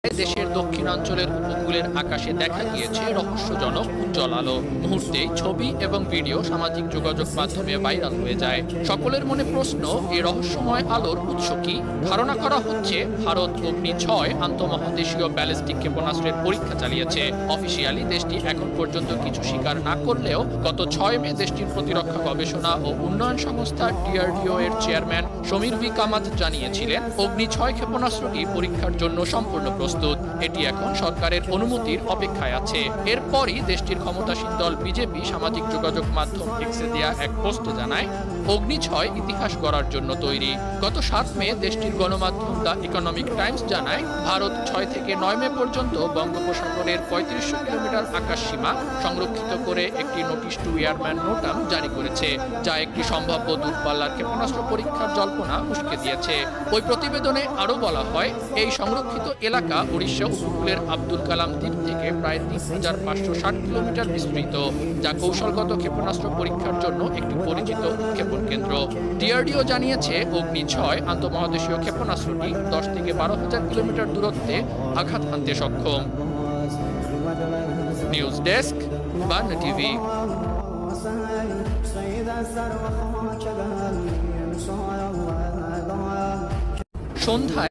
দেশের দক্ষিণাঞ্চলের উপকূলের আকাশে দেখা গিয়েছে রহস্যজনক উজ্জ্বল আলো। মুহূর্তেই ছবি এবং ভিডিও সামাজিক যোগাযোগ মাধ্যমে ভাইরাল হয়ে যায়। সকলের মনে প্রশ্ন, এই রহস্যময় আলোর উৎস কি? ধারণা করা হচ্ছে ভারত অগ্নি-6 আন্তঃমহাদেশীয় ব্যালিস্টিক ক্ষেপণাস্ত্রের পরীক্ষা চালিয়েছে। অফিসিয়ালি দেশটি এখন পর্যন্ত কিছু স্বীকার না করলেও গত 6 মে দেশটির প্রতিরক্ষা গবেষণা ও উন্নয়ন সংস্থা DRDO এর চেয়ারম্যান সমীর ভি কামাত জানিয়েছিলেন, অগ্নি-6 ক্ষেপণাস্ত্রটি পরীক্ষার জন্য সম্পূর্ণ প্রস্তুত। এটি এখন সরকারের অনুমতির অপেক্ষায় আছে। এরপরই দেশটির ক্ষমতাসীন দল বিজেপি সামাজিক যোগাযোগ মাধ্যম এক্সে দেয়া এক পোস্টে জানায়, অগ্নি-6 ইতিহাস গড়ার জন্য তৈরি। গত 7 মে দেশটির গণমাধ্যম দ্য ইকোনমিক টাইমস জানায়, ভারত 6 থেকে 9 মে পর্যন্ত বঙ্গোপসাগরের 3500 কিলোমিটার আকাশ সীমা সংরক্ষিত করে একটি নোটিশ টু এয়ারম্যান নোটাম জারি করেছে, যা একটি সম্ভাব্য দূরপাল্লার ক্ষেপণাস্ত্র পরীক্ষার জল্পনা উস্কে দিয়েছে। ওই প্রতিবেদনে আরও বলা হয়, এই সংরক্ষিত এলাকা উড়িষ্যা উপকূলের আব্দুল কালাম দ্বীপ থেকে প্রায় 3560 কিলোমিটার বিস্তৃত, যা কৌশলগত ক্ষেপণাস্ত্র পরীক্ষার জন্য একটি পরিচিত উৎক্ষেপণ কেন্দ্র। DRDO জানিয়েছে, অগ্নি-6 আন্তঃমহাদেশীয় ক্ষেপণাস্ত্রটি 10 থেকে 12,000 কিলোমিটার দূরত্বে আঘাত হানতে সক্ষম। News desk, Bangla TV. সন্ধ্যায়